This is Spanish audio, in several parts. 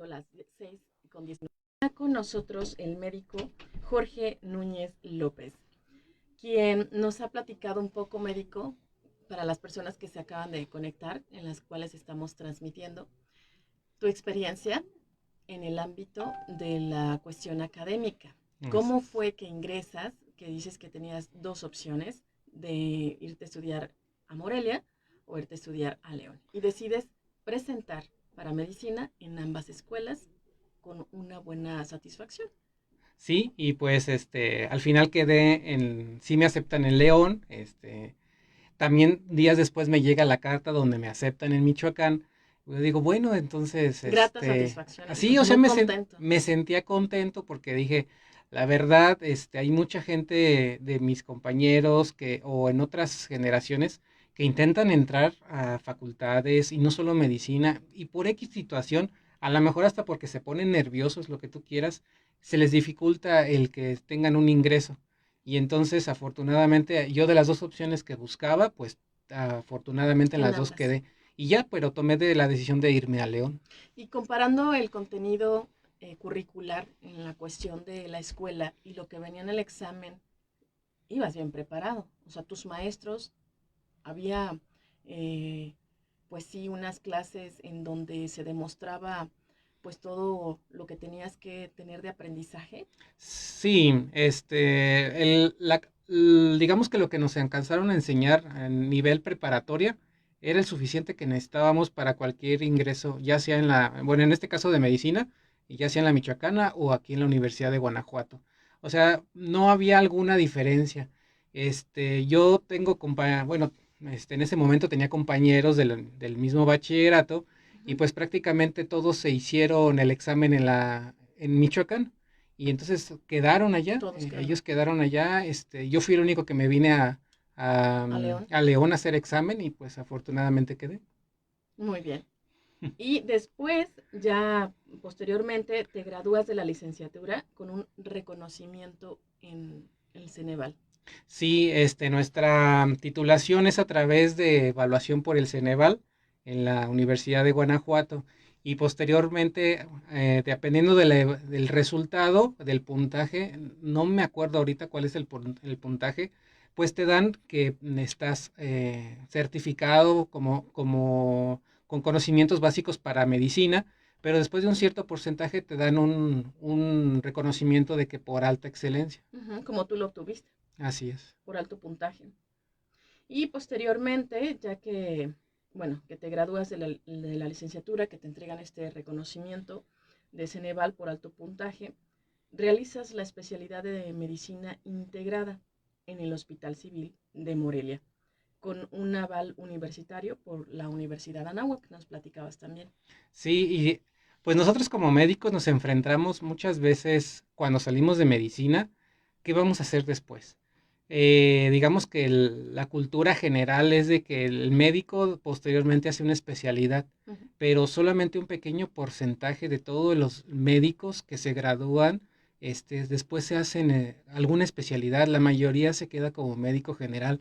las 6:19. Está con nosotros el médico Jorge Núñez López, quien nos ha platicado un poco, médico, para las personas que se acaban de conectar, en las cuales estamos transmitiendo, tu experiencia en el ámbito de la cuestión académica. ¿Cómo fue que ingresas, que dices que tenías dos opciones, de irte a estudiar a Morelia o irte a estudiar a León? Y decides presentar para medicina en ambas escuelas con una buena satisfacción. Sí, y pues al final sí me aceptan en León, también días después me llega la carta donde me aceptan en Michoacán. Yo digo, bueno, entonces, Grata satisfacción, así, o entonces, sea, muy contento. me sentía contento porque dije, la verdad, hay mucha gente de mis compañeros o en otras generaciones que intentan entrar a facultades y no solo medicina y por X situación, a lo mejor hasta porque se ponen nerviosos, lo que tú quieras, se les dificulta el que tengan un ingreso. Y entonces, afortunadamente, yo de las dos opciones que buscaba, pues afortunadamente en En las dos ambas. quedé. Y ya, pero tomé de la decisión de irme a León. Y comparando el contenido curricular en la cuestión de la escuela y lo que venía en el examen, ibas bien preparado. O sea, tus maestros, había, eh, pues sí, unas clases en donde se demostraba pues todo lo que tenías que tener de aprendizaje. Sí, digamos que lo que nos alcanzaron a enseñar a nivel preparatoria era el suficiente que necesitábamos para cualquier ingreso, ya sea bueno, en este caso de medicina, y ya sea en la Michoacana o aquí en la Universidad de Guanajuato. O sea, no había alguna diferencia. Yo tengo bueno, en ese momento tenía compañeros del mismo bachillerato y Ujú. pues prácticamente todos se hicieron el examen en Michoacán. Y entonces quedaron allá, Todos quedaron ellos quedaron allá, yo fui el único que me vine a León. a León a hacer examen y pues afortunadamente quedé. Muy bien. Y después, ya posteriormente, te gradúas de la licenciatura con un reconocimiento en el Ceneval. Sí, nuestra titulación es a través de evaluación por el Ceneval en la Universidad de Guanajuato y posteriormente, dependiendo del resultado, del puntaje, no me acuerdo ahorita cuál es el puntaje, pues te dan que estás certificado con conocimientos básicos para medicina, pero después de un cierto porcentaje te dan un reconocimiento de que por alta excelencia. Ujú, como tú lo obtuviste, Así es. por alto puntaje. Y posteriormente, ya que, bueno, que te gradúas de la licenciatura, que te entregan este reconocimiento de Ceneval por alto puntaje, realizas la especialidad de medicina integrada en el Hospital Civil de Morelia, con un aval universitario por la Universidad Anáhuac, que nos platicabas también. Sí, y pues nosotros como médicos nos enfrentamos muchas veces cuando salimos de medicina, ¿qué vamos a hacer después? Digamos que la cultura general es de que el médico posteriormente hace una especialidad, Uh -huh. pero solamente un pequeño porcentaje de todos los médicos que se gradúan, después se hacen alguna especialidad, la mayoría se queda como médico general.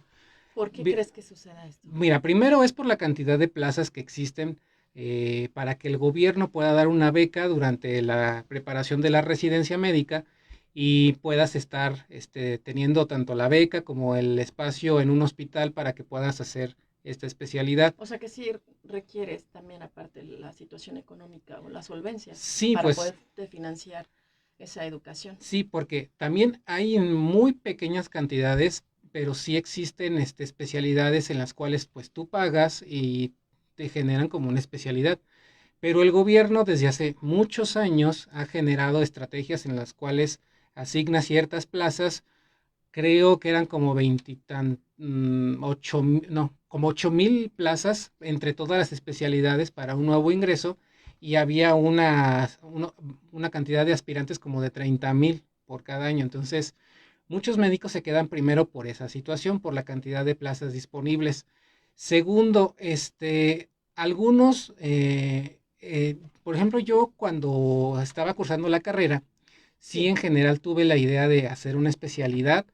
¿Por qué crees que suceda esto? Mira, primero es por la cantidad de plazas que existen para que el gobierno pueda dar una beca durante la preparación de la residencia médica y puedas estar teniendo tanto la beca como el espacio en un hospital para que puedas hacer esta especialidad. O sea que sí requieres también, aparte la situación económica o la solvencia, Sí, para pues poder financiar esa educación. sí, porque también hay en muy pequeñas cantidades, pero sí existen especialidades en las cuales pues tú pagas y te generan como una especialidad. Pero el gobierno desde hace muchos años ha generado estrategias en las cuales asigna ciertas plazas, creo que eran como 8,000 plazas entre todas las especialidades para un nuevo ingreso y había una cantidad de aspirantes como de 30,000 por cada año. Entonces, muchos médicos se quedan primero por esa situación, por la cantidad de plazas disponibles. Segundo, algunos, por ejemplo, yo cuando estaba cursando la carrera, sí Sí. en general tuve la idea de hacer una especialidad.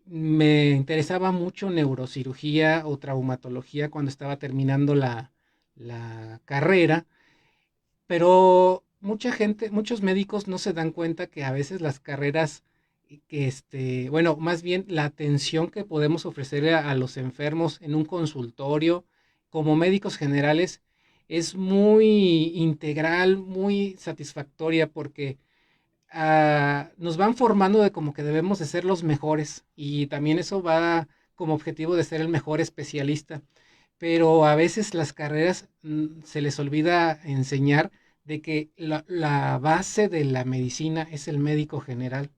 Me interesaba mucho neurocirugía o traumatología cuando estaba terminando la carrera Pero mucha gente, muchos médicos no se dan cuenta que a veces las carreras, bueno, más bien la atención que podemos ofrecer a los enfermos en un consultorio como médicos generales es muy integral, muy satisfactoria porque nos van formando de como que debemos de ser los mejores y también eso va como objetivo de ser el mejor especialista. Pero a veces las carreras se les olvida enseñar de que la base de la medicina es el médico general.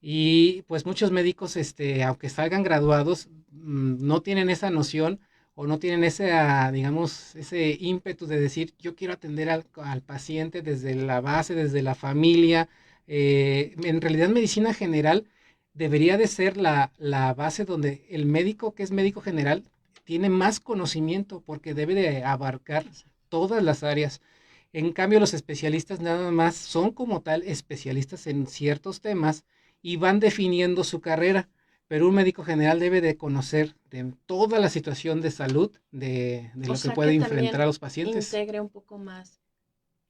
Y pues muchos médicos, aunque salgan graduados, no tienen esa noción o no tienen ese, digamos, ese ímpetu de decir, yo quiero atender al paciente desde la base, desde la familia. En realidad, medicina general debería de ser la base donde el médico que es médico general tiene más conocimiento porque debe de abarcar todas las áreas. En cambio, los especialistas nada más son como tal especialistas en ciertos temas y van definiendo su carrera, pero un médico general debe de conocer de toda la situación de salud de O lo que sea puede que enfrentar también a los pacientes. integre un poco más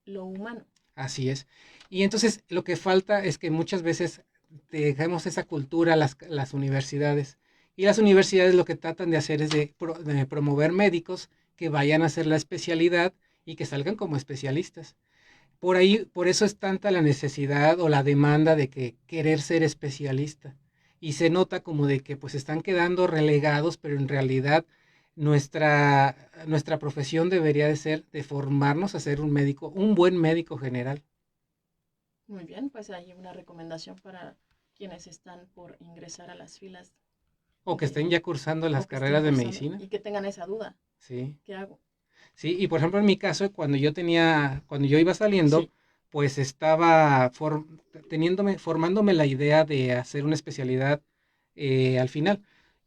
lo humano. Así es. Y entonces lo que falta es que muchas veces dejemos esa cultura a las universidades. Y las universidades lo que tratan de hacer es de promover médicos que vayan a hacer la especialidad y que salgan como especialistas. Por ahí, por eso es tanta la necesidad o la demanda de que querer ser especialista. Y se nota como de que pues están quedando relegados, pero en realidad nuestra profesión debería de ser de formarnos a ser un médico, un buen médico general. Muy bien, pues hay una recomendación para quienes están por ingresar a las filas O que estén ya cursando o las que estén carreras de cursando medicina. y que tengan esa duda. Sí. ¿Qué hago? Sí, y por ejemplo en mi caso, cuando yo iba saliendo, Sí. pues estaba formándome la idea de hacer una especialidad al final.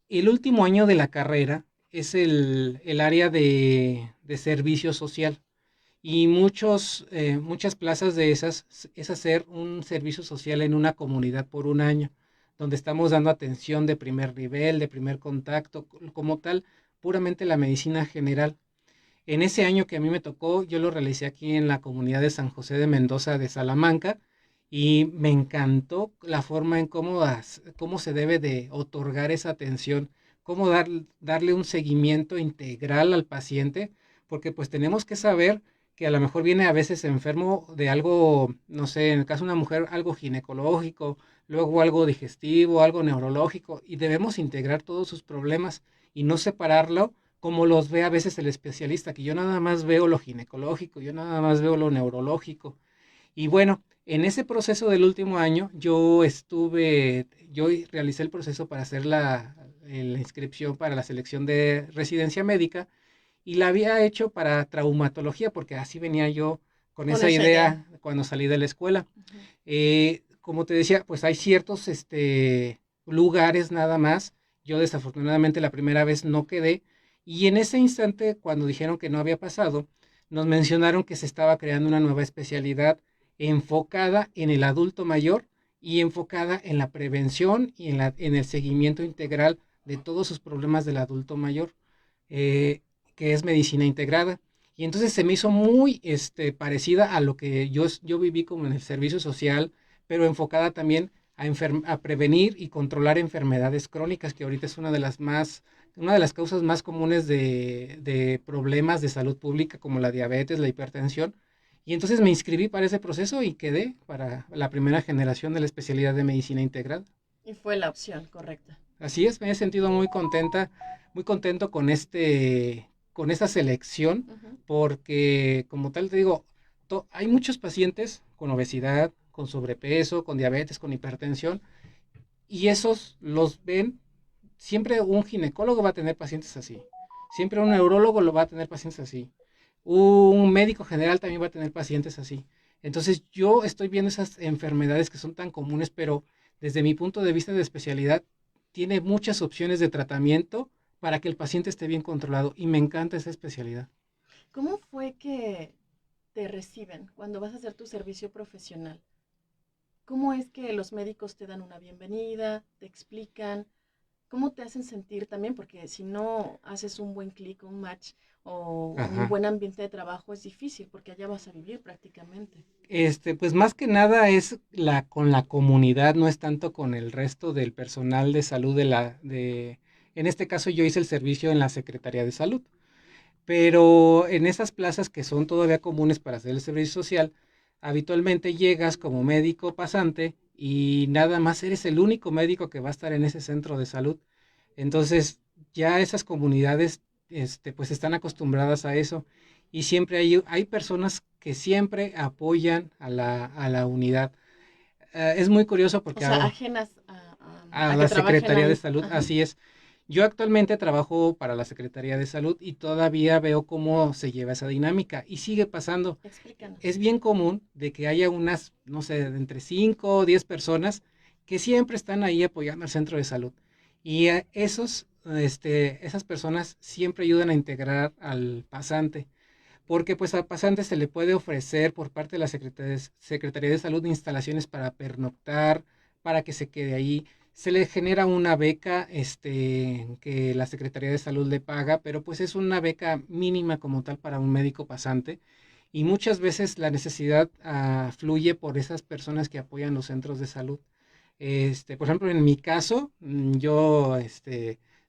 El último año de la carrera es el área de servicio social y muchas plazas de esas es hacer un servicio social en una comunidad por un año, donde estamos dando atención de primer nivel, de primer contacto, como tal, puramente la medicina general. En ese año que a mí me tocó, yo lo realicé aquí en la comunidad de San José de Mendoza de Salamanca y me encantó la forma en cómo se debe de otorgar esa atención, darle un seguimiento integral al paciente, porque pues tenemos que saber que a lo mejor viene a veces enfermo de algo, no sé, en el caso de una mujer, algo ginecológico, luego algo digestivo, algo neurológico, y debemos integrar todos sus problemas y no separarlo como los ve a veces el especialista, que yo nada más veo lo ginecológico, yo nada más veo lo neurológico. Y bueno, en ese proceso del último año, yo realicé el proceso para hacer la inscripción para la selección de residencia médica y la había hecho para traumatología, porque así venía yo con Con esa esa idea. idea cuando salí de la escuela. Ujú. Como te decía, pues hay ciertos lugares nada más. Yo desafortunadamente la primera vez no quedé. Y en ese instante, cuando dijeron que no había pasado, nos mencionaron que se estaba creando una nueva especialidad enfocada en el adulto mayor y enfocada en la prevención y en el seguimiento integral de todos sus problemas del adulto mayor, eh, que es medicina integrada. Y entonces se me hizo muy parecida a lo que yo viví como en el servicio social, pero enfocada también a prevenir y controlar enfermedades crónicas, que ahorita es una de las causas más comunes de problemas de salud pública como la diabetes, la hipertensión. Y entonces me inscribí para ese proceso y quedé para la primera generación de la especialidad de medicina integrada. Y fue la opción correcta. Así es, me he sentido muy contento con esta selección, Ujú. porque como tal te digo, hay muchos pacientes con obesidad, con sobrepeso, con diabetes, con hipertensión, y esos los ven, siempre un ginecólogo va a tener pacientes así, siempre un neurólogo lo va a tener pacientes así, un médico general también va a tener pacientes así. Entonces yo estoy viendo esas enfermedades que son tan comunes, pero desde mi punto de vista de especialidad, tiene muchas opciones de tratamiento para que el paciente esté bien controlado y me encanta esa especialidad. ¿Cómo fue que te reciben cuando vas a hacer tu servicio profesional? ¿Cómo es que los médicos te dan una bienvenida, te explican? ¿Cómo te hacen sentir también? Porque si no haces un buen clic, un match, o un Ajá. buen ambiente de trabajo es difícil porque allá vas a vivir prácticamente. Pues más que nada es con la comunidad, no es tanto con el resto del personal de salud en este caso yo hice el servicio en la Secretaría de Salud, pero en esas plazas que son todavía comunes para hacer el servicio social, habitualmente llegas como médico pasante y nada más eres el único médico que va a estar en ese centro de salud. Entonces, ya esas comunidades, pues están acostumbradas a eso y siempre hay personas que siempre apoyan a la unidad. Es muy curioso O porque sea, ajenas a a que la trabajen Secretaría de ahí. Salud, Ajá. así es. Yo actualmente trabajo para la Secretaría de Salud y todavía veo cómo se lleva esa dinámica y sigue pasando. Explícanos. Es bien común de que haya unas, no sé, de entre 5 o 10 personas que siempre están ahí apoyando al centro de salud. Y esas personas siempre ayudan a integrar al pasante, porque pues al pasante se le puede ofrecer por parte de la Secretaría de Salud instalaciones para pernoctar, para que se quede ahí. Se le genera una beca que la Secretaría de Salud le paga, pero pues es una beca mínima como tal para un médico pasante. Y muchas veces la necesidad fluye por esas personas que apoyan los centros de salud. Por ejemplo, en mi caso, yo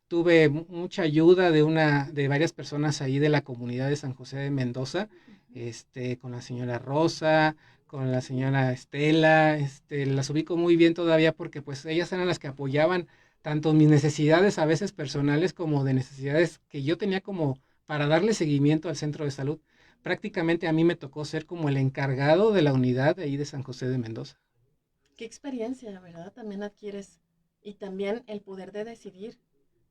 tuve mucha ayuda de varias personas ahí de la comunidad de San José de Mendoza, Ujú. con la señora Rosa, con la señora Estela, las ubico muy bien todavía porque pues ellas eran las que apoyaban tanto mis necesidades a veces personales como de necesidades que yo tenía como para darle seguimiento al centro de salud. Prácticamente a mí me tocó ser como el encargado de la unidad de ahí de San José de Mendoza. Qué experiencia, ¿verdad? También adquieres. Y también el poder de decidir,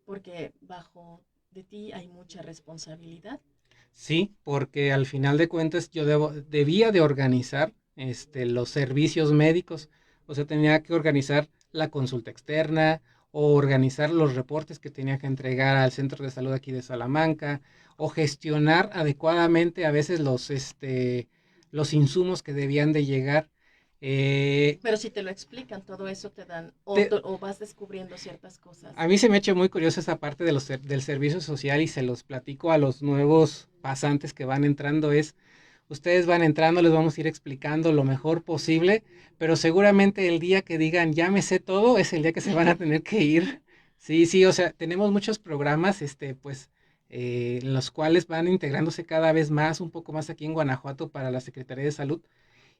porque bajo de ti hay mucha responsabilidad. Sí, porque al final de cuentas debía de organizar los servicios médicos. O sea, tenía que organizar la consulta externa o organizar los reportes que tenía que entregar al centro de salud aquí de Salamanca o gestionar adecuadamente a veces los insumos que debían de llegar. Eh, Pero si te lo explican, todo eso te dan, te- o vas descubriendo ciertas cosas. A mí se me ha hecho muy curiosa esa parte del servicio social y se los platico a los nuevos pasantes que van entrando. Ustedes van entrando, les vamos a ir explicando lo mejor posible, pero seguramente el día que digan ya me sé todo es el día que se van a tener que ir. Sí, sí, o sea, tenemos muchos programas, pues, en los cuales van integrándose cada vez más, un poco más aquí en Guanajuato para la Secretaría de Salud.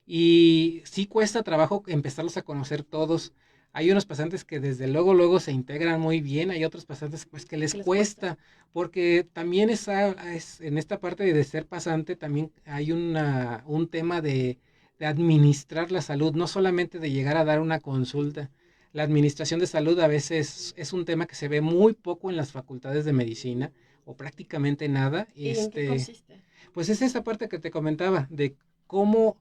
Y sí cuesta trabajo empezarlos a conocer todos. Hay unos pasantes que desde luego se integran muy bien, hay otros pasantes pues que les ¿Qué les cuesta? cuesta, porque también en esta parte de ser pasante también hay un tema de administrar la salud, no solamente de llegar a dar una consulta. La administración de salud a veces es un tema que se ve muy poco en las facultades de medicina o prácticamente nada. ¿Y en qué consiste? Pues es esa parte que te comentaba de cómo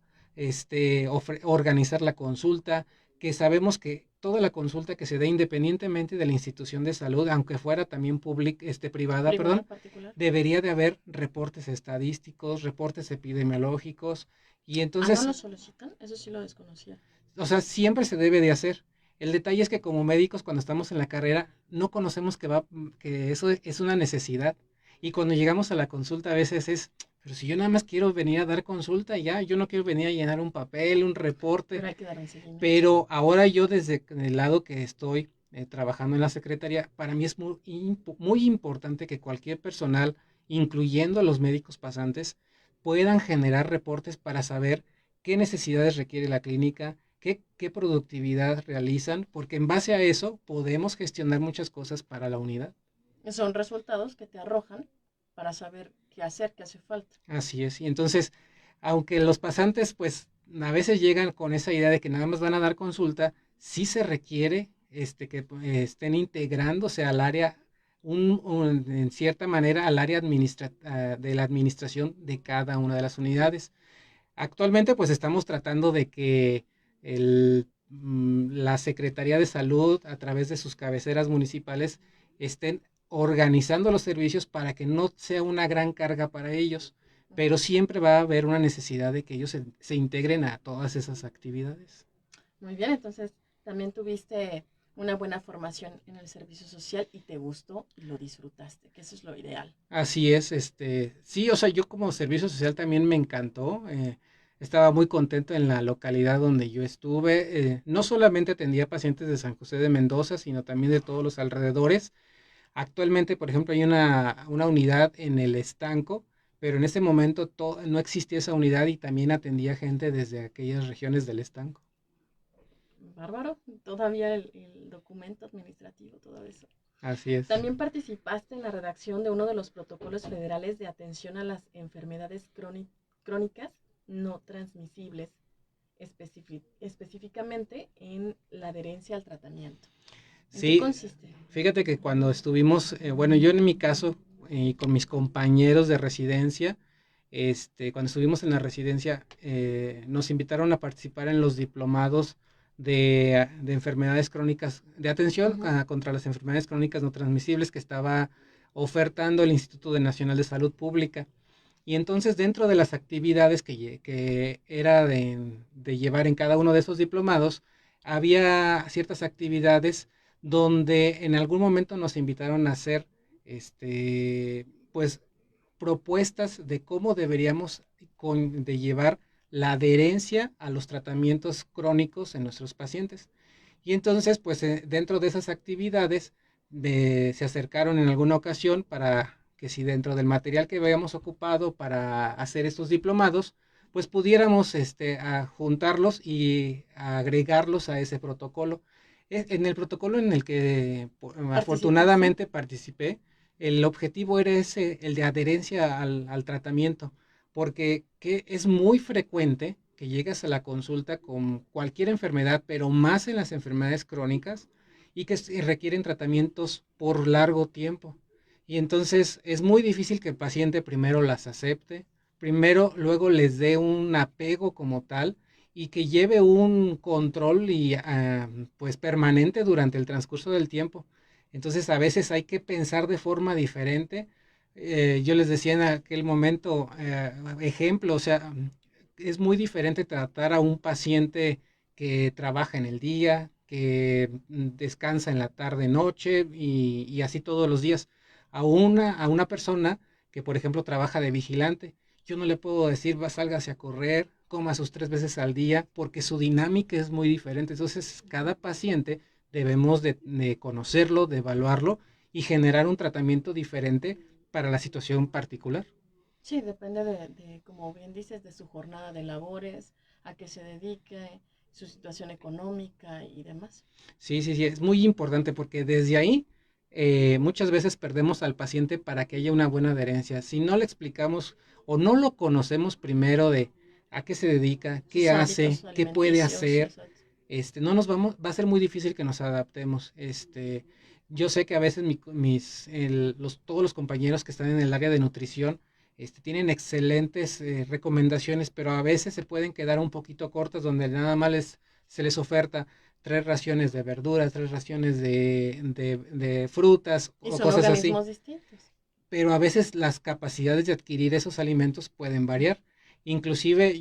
organizar la consulta, que sabemos que toda la consulta que se dé independientemente de la institución de salud, aunque fuera también privada, ¿Privada perdón, particular? debería de haber reportes estadísticos, reportes epidemiológicos, y Ah, ¿no lo entonces, solicitan? Eso sí lo desconocía. o sea, siempre se debe de hacer. El detalle es que como médicos, cuando estamos en la carrera, no conocemos que eso es una necesidad. Y cuando llegamos a la consulta, a veces pero si yo nada más quiero venir a dar consulta, ya, yo no quiero venir a llenar un papel, un reporte. Pero hay que dar un seguimiento. Pero ahora yo desde el lado que estoy trabajando en la secretaría, para mí es muy importante que cualquier personal, incluyendo a los médicos pasantes, puedan generar reportes para saber qué necesidades requiere la clínica, qué productividad realizan, porque en base a eso podemos gestionar muchas cosas para la unidad. Son resultados que te arrojan para saber qué hacer, qué hace falta. Así es. Y entonces, aunque los pasantes, pues, a veces llegan con esa idea de que nada más van a dar consulta, sí se requiere que estén integrándose al área, en cierta manera, al área de la administración de cada una de las unidades. Actualmente, pues, estamos tratando de que la Secretaría de Salud, a través de sus cabeceras municipales, estén organizando los servicios para que no sea una gran carga para ellos, pero siempre va a haber una necesidad de que ellos se integren a todas esas actividades. Muy bien, entonces también tuviste una buena formación en el servicio social y te gustó y lo disfrutaste, que eso es lo ideal. Así es, sí, o sea, yo como servicio social también me encantó, estaba muy contento en la localidad donde yo estuve, no solamente atendía pacientes de San José de Mendoza, sino también de todos los alrededores. Actualmente, por ejemplo, hay una unidad en el Estanco, pero en ese momento no existía esa unidad y también atendía gente desde aquellas regiones del Estanco. Bárbaro, todavía el documento administrativo, todo eso. Así es. También participaste en la redacción de uno de los protocolos federales de atención a las enfermedades crónicas no transmisibles, específicamente en la adherencia al tratamiento. ¿En qué Sí, consiste? fíjate que cuando estuvimos, bueno, yo en mi caso, con mis compañeros de residencia, cuando estuvimos en la residencia, nos invitaron a participar en los diplomados de enfermedades crónicas, de atención contra las enfermedades crónicas no transmisibles que estaba ofertando el Instituto Nacional de Salud Pública. Y entonces dentro de las actividades que era de llevar en cada uno de esos diplomados, había ciertas actividades donde en algún momento nos invitaron a hacer, pues, propuestas de cómo deberíamos de llevar la adherencia a los tratamientos crónicos en nuestros pacientes. Y entonces, pues, dentro de esas actividades, se acercaron en alguna ocasión para que si dentro del material que habíamos ocupado para hacer estos diplomados, pues pudiéramos a juntarlos y agregarlos a ese protocolo. En el protocolo en el que afortunadamente participé, el objetivo era ese, el de adherencia al tratamiento, porque es muy frecuente que llegas a la consulta con cualquier enfermedad, pero más en las enfermedades crónicas y que requieren tratamientos por largo tiempo. Y entonces es muy difícil que el paciente primero las acepte, primero luego les dé un apego como tal y que lleve un control y pues permanente durante el transcurso del tiempo. Entonces a veces hay que pensar de forma diferente. Yo les decía en aquel momento, ejemplo, o sea, es muy diferente tratar a un paciente que trabaja en el día, que descansa en la tarde, noche y así todos los días, a una persona que, por ejemplo, trabaja de vigilante. Yo no le puedo decir, sálgase a correr, coma sus 3 veces al día, porque su dinámica es muy diferente. Entonces, cada paciente debemos de conocerlo, de evaluarlo y generar un tratamiento diferente para la situación particular. Sí, depende como bien dices, de su jornada de labores, a qué se dedique, su situación económica y demás. Sí, sí, sí, es muy importante porque desde ahí muchas veces perdemos al paciente para que haya una buena adherencia. Si no le explicamos o no lo conocemos primero de a qué se dedica, Sus qué hace, hábitos qué puede alimenticios, hacer, exacto. no nos vamos, va a ser muy difícil que nos adaptemos. Yo sé que a veces todos los compañeros que están en el área de nutrición, tienen excelentes recomendaciones, pero a veces se pueden quedar un poquito cortas donde nada más se les oferta 3 raciones de verduras, 3 raciones de frutas Y o son cosas así, organismos distintos. pero a veces las capacidades de adquirir esos alimentos pueden variar. Inclusive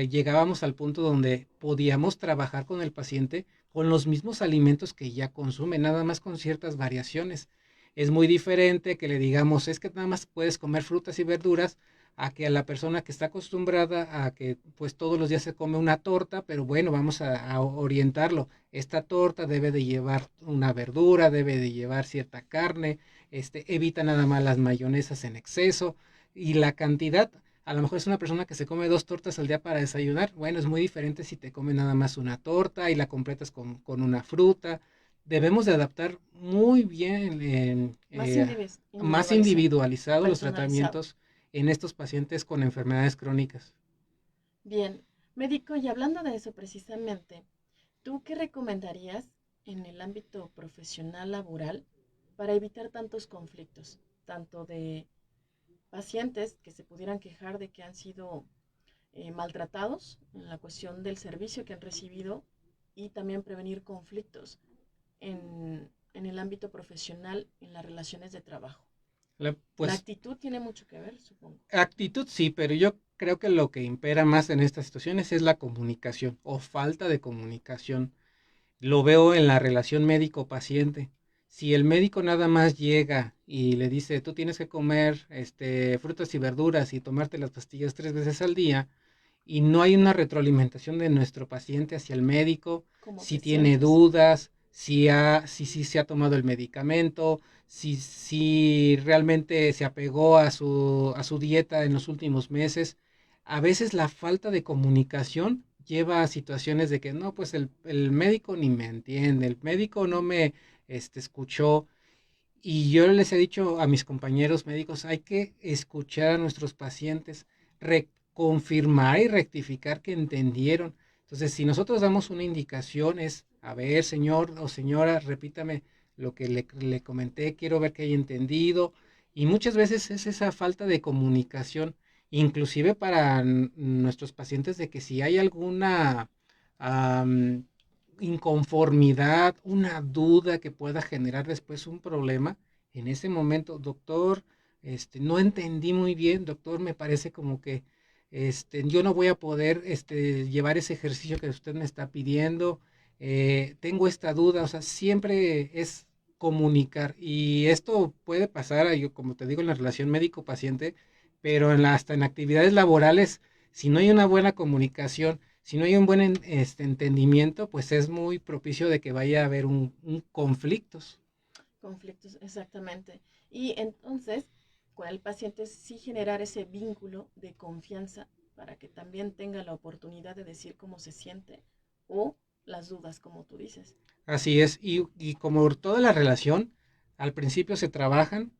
llegábamos al punto donde podíamos trabajar con el paciente con los mismos alimentos que ya consume, nada más con ciertas variaciones. Es muy diferente que le digamos, es que nada más puedes comer frutas y verduras, a que a la persona que está acostumbrada a que pues todos los días se come una torta, pero bueno, vamos a orientarlo. Esta torta debe de llevar una verdura, debe de llevar cierta carne, evita nada más las mayonesas en exceso y la cantidad. A lo mejor es una persona que se come 2 tortas al día para desayunar. Bueno, es muy diferente si te come nada más una torta y la completas con una fruta. Debemos de adaptar muy bien, Más más individualizado, individualizados los personalizado. tratamientos en estos pacientes con enfermedades crónicas. Bien, médico, y hablando de eso precisamente, ¿tú qué recomendarías en el ámbito profesional laboral para evitar tantos conflictos, tanto de pacientes que se pudieran quejar de que han sido maltratados en la cuestión del servicio que han recibido y también prevenir conflictos en el ámbito profesional, en las relaciones de trabajo? La Pues actitud tiene mucho que ver, supongo. actitud sí, pero yo creo que lo que impera más en estas situaciones es la comunicación o falta de comunicación. Lo veo en la relación médico-paciente. Si el médico nada más llega y le dice, tú tienes que comer frutas y verduras y tomarte las pastillas 3 veces al día, y no hay una retroalimentación de nuestro paciente hacia el médico, ¿Cómo si te tiene sientes? dudas, si se ha tomado el medicamento, si realmente se apegó a su dieta en los últimos meses. A veces la falta de comunicación lleva a situaciones de que no, pues el médico ni me entiende, el médico no me escuchó. Y yo les he dicho a mis compañeros médicos, hay que escuchar a nuestros pacientes, confirmar y rectificar que entendieron. Entonces, si nosotros damos una indicación es, a ver, señor o señora, repítame lo que le comenté, quiero ver que haya entendido. Y muchas veces es esa falta de comunicación, inclusive para nuestros pacientes, de que si hay alguna am, inconformidad, una duda que pueda generar después un problema, en ese momento, doctor, no entendí muy bien, doctor, me parece como que yo no voy a poder llevar ese ejercicio que usted me está pidiendo, tengo esta duda, o sea, siempre es comunicar y esto puede pasar, yo, como te digo, en la relación médico-paciente, pero hasta en actividades laborales, si no hay una buena comunicación, si no hay un buen entendimiento, pues es muy propicio de que vaya a haber un conflictos. Conflictos, exactamente. Y entonces, con el paciente sí generar ese vínculo de confianza para que también tenga la oportunidad de decir cómo se siente o las dudas, como tú dices. Así es, y como toda la relación, al principio se trabajan,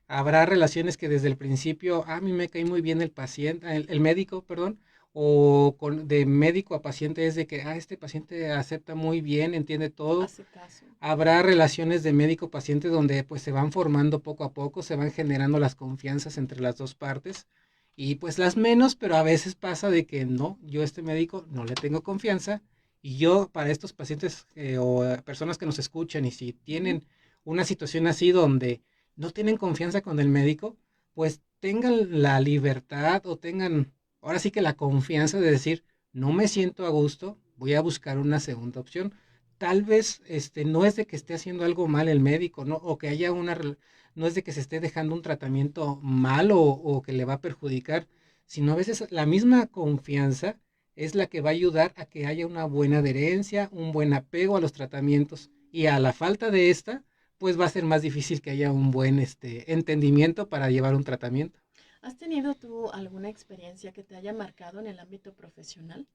habrá relaciones que desde el principio, a mí me cae muy bien el paciente, el médico, perdón, o de médico a paciente es de que, este paciente acepta muy bien, entiende todo. Hace caso. Habrá relaciones de médico-paciente donde pues se van formando poco a poco, se van generando las confianzas entre las dos partes y pues las menos, pero a veces pasa de que no, yo a este médico no le tengo confianza y yo para estos pacientes o personas que nos escuchan y si Ujú. tienen una situación así donde no tienen confianza con el médico, pues tengan la libertad o tengan ahora sí que la confianza de decir, no me siento a gusto, voy a buscar una segunda opción. Tal vez no es de que esté haciendo algo mal el médico, ¿no? O que haya no es de que se esté dejando un tratamiento malo o que le va a perjudicar, sino a veces la misma confianza es la que va a ayudar a que haya una buena adherencia, un buen apego a los tratamientos y a la falta de esta, pues va a ser más difícil que haya un buen entendimiento para llevar un tratamiento. ¿Has tenido tú alguna experiencia que te haya marcado en el ámbito profesional?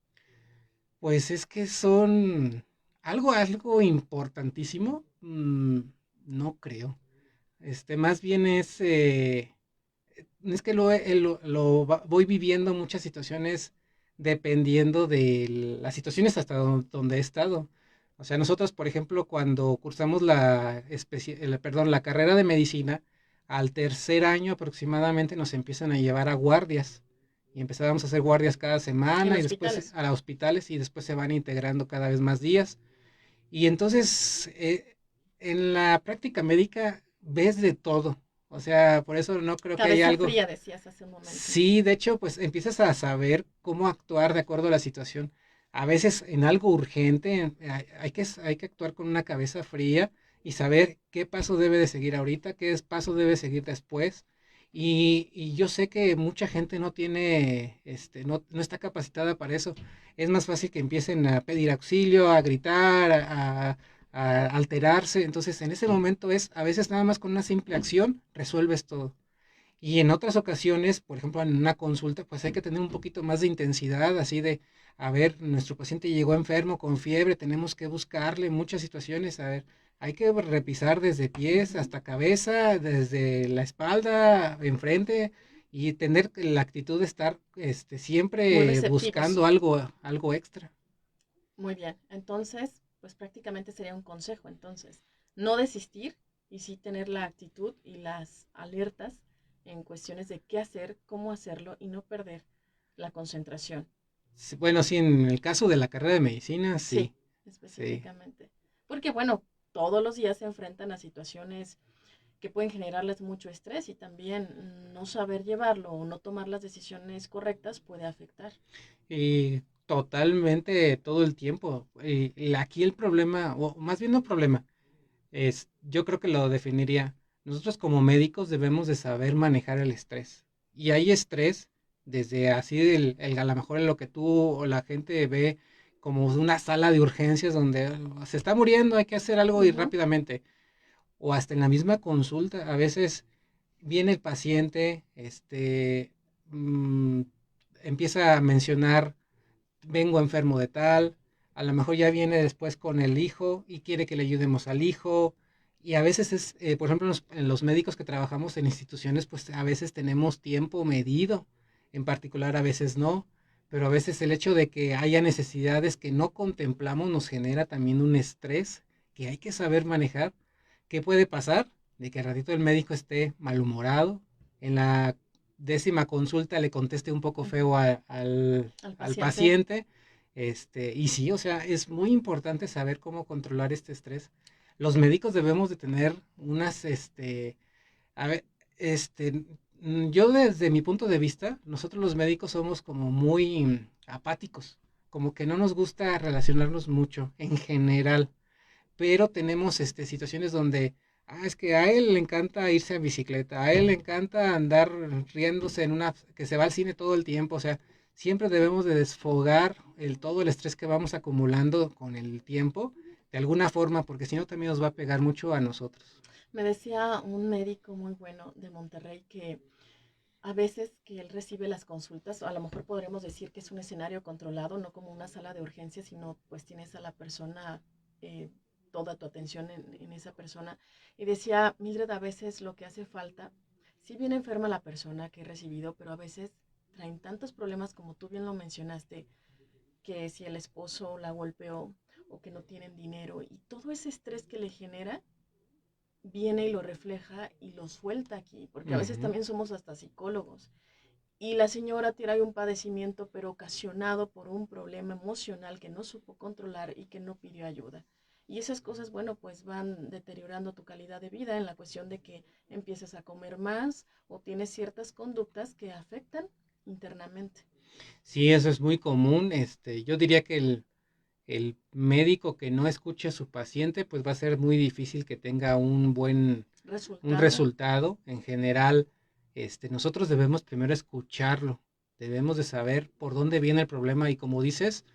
Pues es que son algo importantísimo, no creo. Más bien es que voy viviendo muchas situaciones dependiendo de las situaciones hasta donde he estado. O sea, nosotros, por ejemplo, cuando cursamos perdón, la carrera de medicina, al tercer año aproximadamente nos empiezan a llevar a guardias. Y empezábamos a hacer guardias cada En semana y después hospitales. a los hospitales y después se van integrando cada vez más días. Y entonces, en la práctica médica ves de todo. O sea, por eso no creo que haya Cabeza algo. fría, decías hace un momento. Sí, de hecho, pues empiezas a saber cómo actuar de acuerdo a la situación. A veces en algo urgente hay que actuar con una cabeza fría y saber qué paso debe de seguir ahorita, qué paso debe seguir después. Y yo sé que mucha gente no tiene, no está capacitada para eso. Es más fácil que empiecen a pedir auxilio, a gritar, a alterarse. Entonces, en ese momento a veces nada más con una simple acción resuelves todo. Y en otras ocasiones, por ejemplo, en una consulta, pues hay que tener un poquito más de intensidad, así de, a ver, nuestro paciente llegó enfermo con fiebre, tenemos que buscarle muchas situaciones, a ver, hay que revisar desde pies Ujú. hasta cabeza, desde la espalda, enfrente, y tener la actitud de estar Muy siempre receptivos. buscando algo extra. Muy bien. Entonces, pues prácticamente sería un consejo. Entonces, no desistir y sí tener la actitud y las alertas en cuestiones de qué hacer, cómo hacerlo y no perder la concentración. Sí, bueno, sí, en el caso de la carrera de medicina, Sí, sí, sí. específicamente. Porque bueno, todos los días se enfrentan a situaciones que pueden generarles mucho estrés y también no saber llevarlo o no tomar las decisiones correctas puede afectar. Totalmente todo el tiempo. Aquí el problema, o más bien no problema, yo creo que lo definiría. Nosotros como médicos debemos de saber manejar el estrés. Y hay estrés desde así a lo mejor en lo que tú o la gente ve como una sala de urgencias donde se está muriendo, hay que hacer algo y Ujú. rápidamente. O hasta en la misma consulta, a veces viene el paciente, mm, empieza a mencionar vengo enfermo de tal, a lo mejor ya viene después con el hijo y quiere que le ayudemos al hijo. Y a veces por ejemplo, en los médicos que trabajamos en instituciones, pues a veces tenemos tiempo medido, en particular a veces no, pero a veces el hecho de que haya necesidades que no contemplamos nos genera también un estrés que hay que saber manejar. ¿Qué puede pasar? De que al ratito el médico esté malhumorado, en la décima consulta le conteste un poco Ujú. feo Al al paciente. paciente. Y sí, o sea, es muy importante saber cómo controlar este estrés. Los médicos debemos de tener unas, a ver, yo desde mi punto de vista, nosotros los médicos somos como muy apáticos, como que no nos gusta relacionarnos mucho en general, pero tenemos situaciones donde, es que a él le encanta irse a bicicleta, a él le encanta andar riéndose que se va al cine todo el tiempo, o sea, siempre debemos de desfogar todo el estrés que vamos acumulando con el tiempo, de alguna forma, porque si no también nos va a pegar mucho a nosotros. Me decía un médico muy bueno de Monterrey que a veces que él recibe las consultas, o a lo mejor podremos decir que es un escenario controlado, no como una sala de urgencias, sino pues tienes a la persona, eh, toda tu atención en esa persona. Y decía, Mildred, a veces lo que hace falta, si bien enferma la persona que he recibido, pero a veces traen tantos problemas como tú bien lo mencionaste, que si el esposo la golpeó o que no tienen dinero y todo ese estrés que le genera viene y lo refleja y lo suelta aquí, porque a veces Ujú. también somos hasta psicólogos. Y la señora tiene un padecimiento, pero ocasionado por un problema emocional que no supo controlar y que no pidió ayuda. Y esas cosas, bueno, pues van deteriorando tu calidad de vida en la cuestión de que empiezas a comer más o tienes ciertas conductas que afectan internamente. Sí, eso es muy común. Yo diría que el médico que no escuche a su paciente, pues va a ser muy difícil que tenga un Resultado. resultado. En general, nosotros debemos primero escucharlo, debemos de saber por dónde viene el problema y como dices,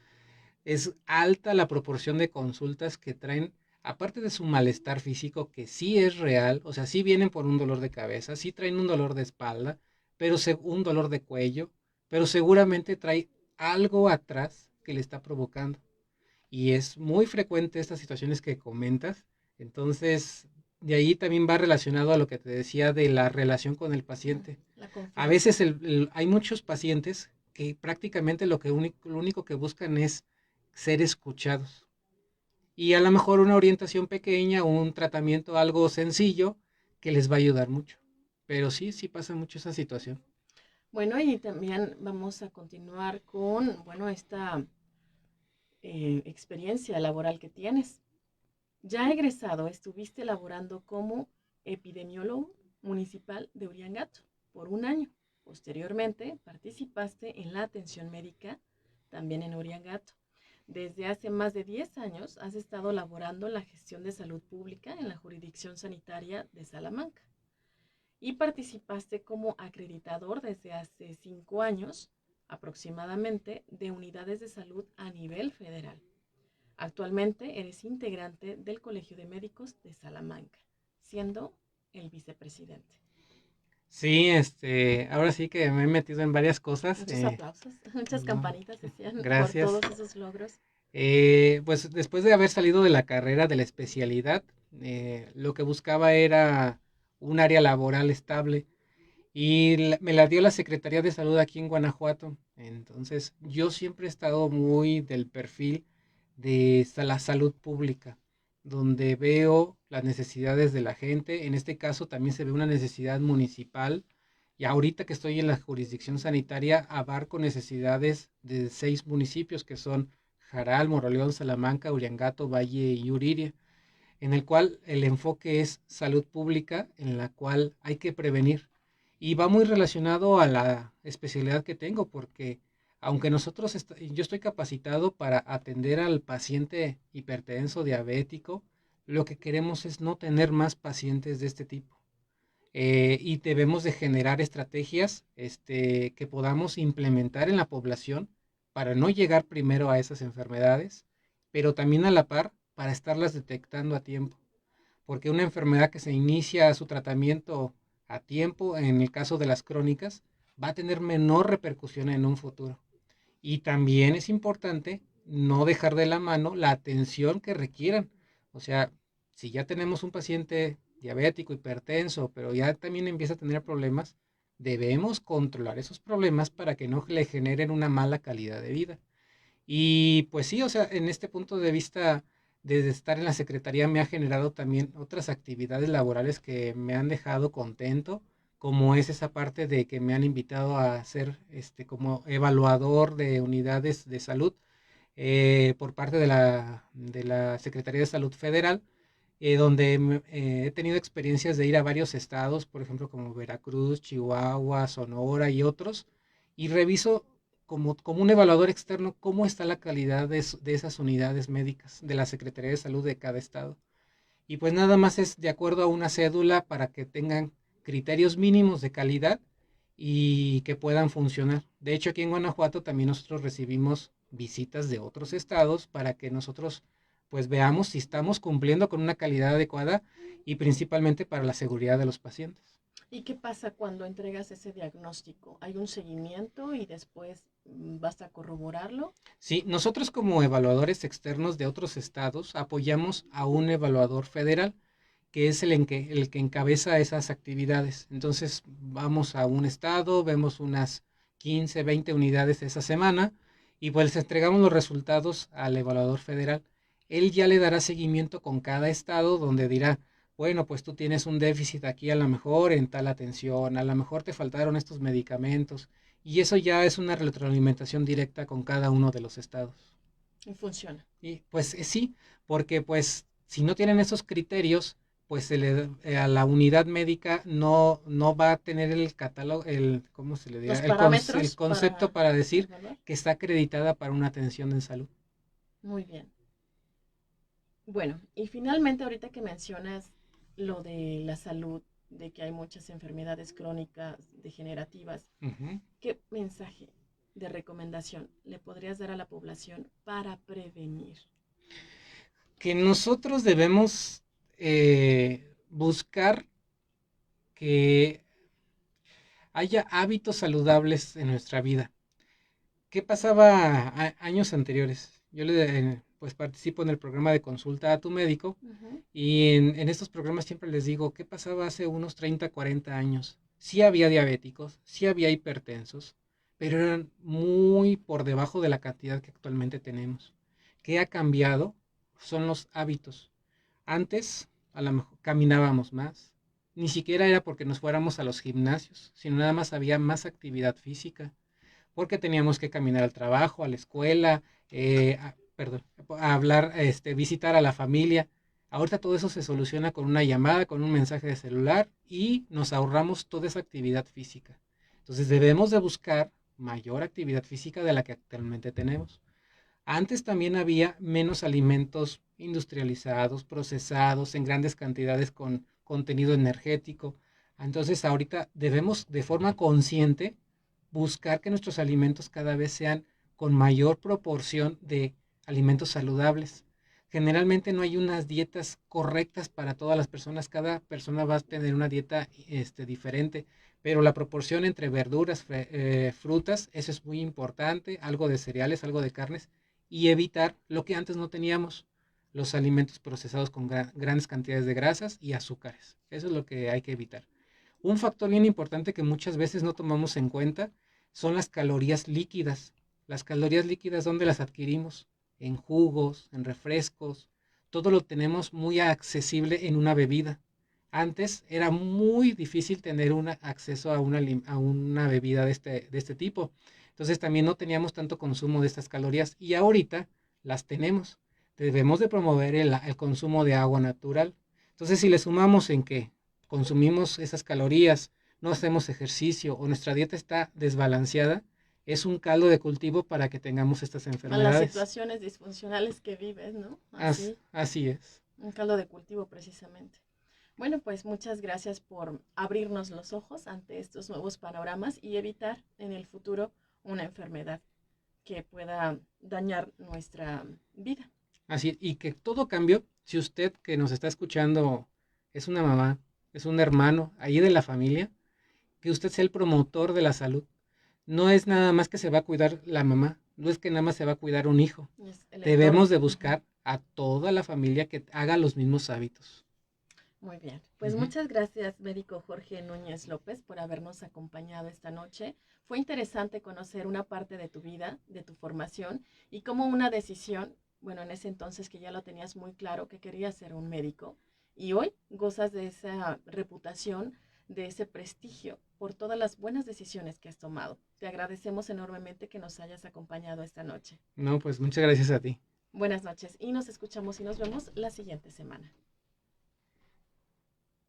es alta la proporción de consultas que traen, aparte de su malestar físico, que sí es real, o sea, sí vienen por un dolor de cabeza, sí traen un dolor de espalda, pero un dolor de cuello, pero seguramente trae algo atrás que le está provocando. Y es muy frecuente estas situaciones que comentas. Entonces, de ahí también va relacionado a lo que te decía de la relación con el paciente. La A confianza. veces hay muchos pacientes que prácticamente lo único que buscan es ser escuchados. Y a lo mejor una orientación pequeña, un tratamiento algo sencillo que les va a ayudar mucho. Pero sí, sí pasa mucho esa situación. Bueno, y también vamos a continuar con, bueno, esta experiencia laboral que tienes. Ya egresado, estuviste laborando como epidemiólogo municipal de Uriangato por un año. Posteriormente, participaste en la atención médica también en Uriangato. Desde hace más de 10 años has estado laborando en la gestión de salud pública en la jurisdicción sanitaria de Salamanca y participaste como acreditador desde hace 5 años aproximadamente de unidades de salud a nivel federal. Actualmente eres integrante del Colegio de Médicos de Salamanca, siendo el vicepresidente. Sí, ahora sí que me he metido en varias cosas. Muchos aplausos, muchas No, campanitas decían por gracias. todos esos logros. Pues después de haber salido de la carrera de la especialidad, lo que buscaba era un área laboral estable y me la dio la Secretaría de Salud aquí en Guanajuato. Entonces, yo siempre he estado muy del perfil de la salud pública, donde veo las necesidades de la gente. En este caso también se ve una necesidad municipal. Y ahorita que estoy en la jurisdicción sanitaria, abarco necesidades de 6 municipios que son Jaral, Moroleón, Salamanca, Uriangato, Valle y Uriria, en el cual el enfoque es salud pública, en la cual hay que prevenir. Y va muy relacionado a la especialidad que tengo, porque aunque yo estoy capacitado para atender al paciente hipertenso, diabético, lo que queremos es no tener más pacientes de este tipo. Y debemos de generar estrategias que podamos implementar en la población para no llegar primero a esas enfermedades, pero también a la par para estarlas detectando a tiempo. Porque una enfermedad que se inicia su tratamiento a tiempo, en el caso de las crónicas, va a tener menor repercusión en un futuro. Y también es importante no dejar de la mano la atención que requieran. O sea, si ya tenemos un paciente diabético, hipertenso, pero ya también empieza a tener problemas, debemos controlar esos problemas para que no le generen una mala calidad de vida. Y pues sí, o sea, en este punto de vista, desde estar en la secretaría me ha generado también otras actividades laborales que me han dejado contento, como es esa parte de que me han invitado a ser como evaluador de unidades de salud por parte de la Secretaría de Salud Federal, donde he tenido experiencias de ir a varios estados, por ejemplo, como Veracruz, Chihuahua, Sonora y otros, y reviso como un evaluador externo cómo está la calidad de esas unidades médicas de la Secretaría de Salud de cada estado. Y pues nada más es de acuerdo a una cédula para que tengan criterios mínimos de calidad y que puedan funcionar. De hecho, aquí en Guanajuato también nosotros recibimos visitas de otros estados para que nosotros pues veamos si estamos cumpliendo con una calidad adecuada y principalmente para la seguridad de los pacientes. ¿Y qué pasa cuando entregas ese diagnóstico? ¿Hay un seguimiento y después vas a corroborarlo? Sí, nosotros como evaluadores externos de otros estados apoyamos a un evaluador federal que es el que encabeza esas actividades. Entonces vamos a un estado, vemos unas 15, 20 unidades esa semana y pues entregamos los resultados al evaluador federal. Él ya le dará seguimiento con cada estado donde dirá, bueno, pues tú tienes un déficit aquí a lo mejor en tal atención, a lo mejor te faltaron estos medicamentos y eso ya es una retroalimentación directa con cada uno de los estados. Y funciona. Y pues sí, porque pues si no tienen esos criterios, pues a la unidad médica no va a tener el catálogo, ¿cómo se le dirá? Los El parámetros concepto para para decir evaluar. que está acreditada para una atención en salud. Muy bien. Bueno, y finalmente ahorita que mencionas lo de la salud, de que hay muchas enfermedades crónicas degenerativas, Ujú. ¿qué mensaje de recomendación le podrías dar a la población para prevenir? Que nosotros debemos buscar que haya hábitos saludables en nuestra vida. ¿Qué pasaba años anteriores? Pues participo en el programa de consulta a tu médico Ujú. y en estos programas siempre les digo, ¿qué pasaba hace unos 30, 40 años? Sí había diabéticos, sí había hipertensos, pero eran muy por debajo de la cantidad que actualmente tenemos. ¿Qué ha cambiado? Son los hábitos. Antes, a lo mejor caminábamos más. Ni siquiera era porque nos fuéramos a los gimnasios, sino nada más había más actividad física porque teníamos que caminar al trabajo, a la escuela, perdón, a hablar, visitar a la familia. Ahorita todo eso se soluciona con una llamada, con un mensaje de celular y nos ahorramos toda esa actividad física. Entonces debemos de buscar mayor actividad física de la que actualmente tenemos. Antes también había menos alimentos industrializados, procesados en grandes cantidades con contenido energético. Entonces ahorita debemos de forma consciente buscar que nuestros alimentos cada vez sean con mayor proporción de alimentos saludables. Generalmente no hay unas dietas correctas para todas las personas, cada persona va a tener una dieta diferente, pero la proporción entre verduras, frutas, eso es muy importante, algo de cereales, algo de carnes, y evitar lo que antes no teníamos, los alimentos procesados con grandes cantidades de grasas y azúcares. Eso es lo que hay que evitar. Un factor bien importante que muchas veces no tomamos en cuenta son las calorías líquidas. Las calorías líquidas, ¿dónde las adquirimos? En jugos, en refrescos. Todo lo tenemos muy accesible en una bebida. Antes era muy difícil tener acceso a una bebida de este tipo. Entonces también no teníamos tanto consumo de estas calorías y ahorita las tenemos. Debemos de promover el consumo de agua natural. Entonces si le sumamos en que consumimos esas calorías, no hacemos ejercicio o nuestra dieta está desbalanceada, es un caldo de cultivo para que tengamos estas A las enfermedades. situaciones disfuncionales que vives, ¿no? Así es. Un caldo de cultivo precisamente. Bueno, pues muchas gracias por abrirnos los ojos ante estos nuevos panoramas y evitar en el futuro una enfermedad que pueda dañar nuestra vida. Así, y que todo cambió, si usted que nos está escuchando es una mamá, es un hermano ahí de la familia, que usted sea el promotor de la salud. No es nada más que se va a cuidar la mamá, no es que nada más se va a cuidar un hijo. Es el Debemos entorno. de buscar a toda la familia que haga los mismos hábitos. Muy bien. Pues muchas gracias, médico Jorge Núñez López, por habernos acompañado esta noche. Fue interesante conocer una parte de tu vida, de tu formación y cómo una decisión, bueno, en ese entonces que ya lo tenías muy claro que querías ser un médico y hoy gozas de esa reputación, de ese prestigio por todas las buenas decisiones que has tomado. Te agradecemos enormemente que nos hayas acompañado esta noche. No, pues muchas gracias a ti. Buenas noches y nos escuchamos y nos vemos la siguiente semana.